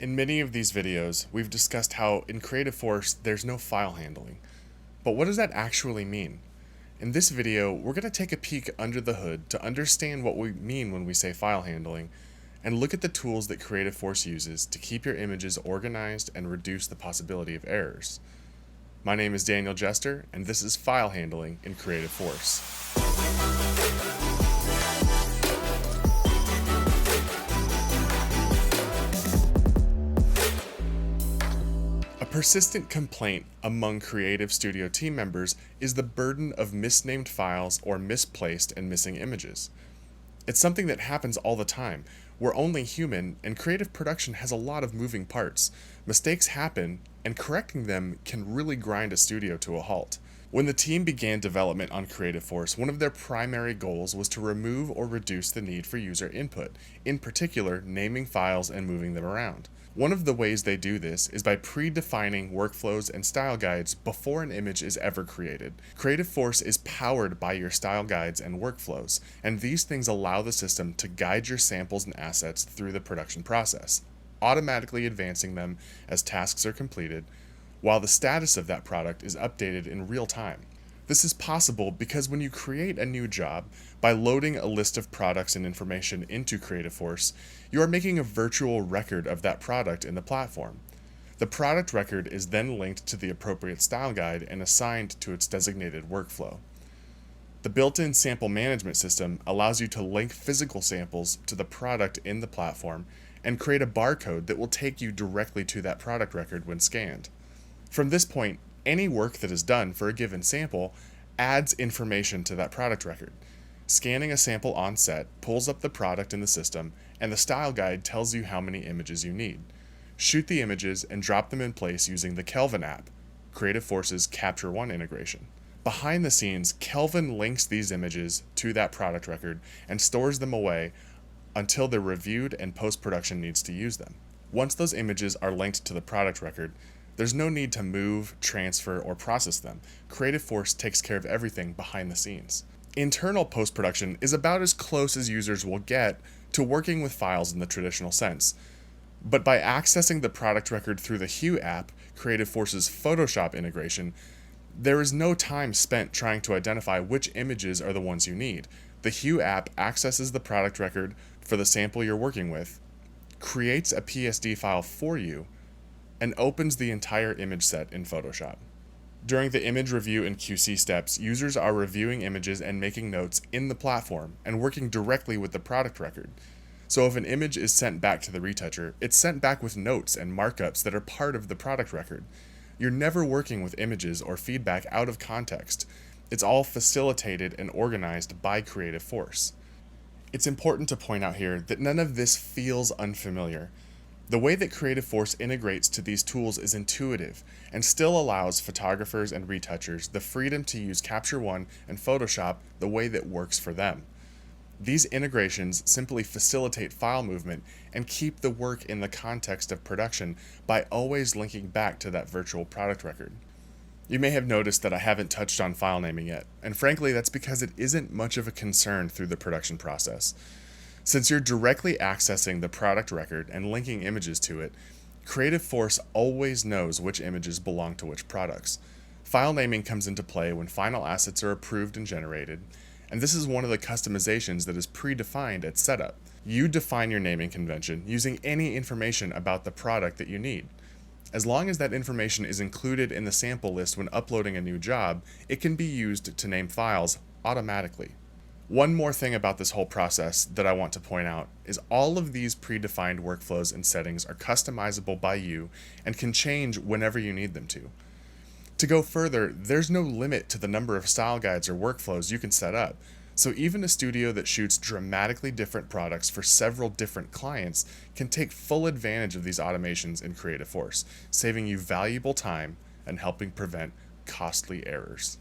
In many of these videos, we've discussed how in Creative Force there's no file handling. But what does that actually mean? In this video, we're going to take a peek under the hood to understand what we mean when we say file handling, and look at the tools that Creative Force uses to keep your images organized and reduce the possibility of errors. My name is Daniel Jester, and this is File Handling in Creative Force. A persistent complaint among Creative Studio team members is the burden of misnamed files or misplaced and missing images. It's something that happens all the time. We're only human, and creative production has a lot of moving parts. Mistakes happen, and correcting them can really grind a studio to a halt. When the team began development on Creative Force, one of their primary goals was to remove or reduce the need for user input, in particular, naming files and moving them around. One of the ways they do this is by predefining workflows and style guides before an image is ever created. Creative Force is powered by your style guides and workflows, and these things allow the system to guide your samples and assets through the production process, automatically advancing them as tasks are completed, while the status of that product is updated in real time. This is possible because when you create a new job, by loading a list of products and information into Creative Force, you are making a virtual record of that product in the platform. The product record is then linked to the appropriate style guide and assigned to its designated workflow. The built-in sample management system allows you to link physical samples to the product in the platform and create a barcode that will take you directly to that product record when scanned. From this point, any work that is done for a given sample adds information to that product record. Scanning a sample on set pulls up the product in the system, and the style guide tells you how many images you need. Shoot the images and drop them in place using the Kelvin app, Creative Force's Capture One integration. Behind the scenes, Kelvin links these images to that product record and stores them away until they're reviewed and post-production needs to use them. Once those images are linked to the product record, there's no need to move, transfer, or process them. Creative Force takes care of everything behind the scenes. Internal post-production is about as close as users will get to working with files in the traditional sense. But by accessing the product record through the Hue app, Creative Force's Photoshop integration, there is no time spent trying to identify which images are the ones you need. The Hue app accesses the product record for the sample you're working with, creates a PSD file for you, and opens the entire image set in Photoshop. During the image review and QC steps, users are reviewing images and making notes in the platform and working directly with the product record. So if an image is sent back to the retoucher, it's sent back with notes and markups that are part of the product record. You're never working with images or feedback out of context. It's all facilitated and organized by Creative Force. It's important to point out here that none of this feels unfamiliar. The way that Creative Force integrates to these tools is intuitive and still allows photographers and retouchers the freedom to use Capture One and Photoshop the way that works for them. These integrations simply facilitate file movement and keep the work in the context of production by always linking back to that virtual product record. You may have noticed that I haven't touched on file naming yet, and frankly that's because it isn't much of a concern through the production process. Since you're directly accessing the product record and linking images to it, Creative Force always knows which images belong to which products. File naming comes into play when final assets are approved and generated, and this is one of the customizations that is predefined at setup. You define your naming convention using any information about the product that you need. As long as that information is included in the sample list when uploading a new job, it can be used to name files automatically. One more thing about this whole process that I want to point out is all of these predefined workflows and settings are customizable by you and can change whenever you need them to. To go further, there's no limit to the number of style guides or workflows you can set up, so even a studio that shoots dramatically different products for several different clients can take full advantage of these automations in Creative Force, saving you valuable time and helping prevent costly errors.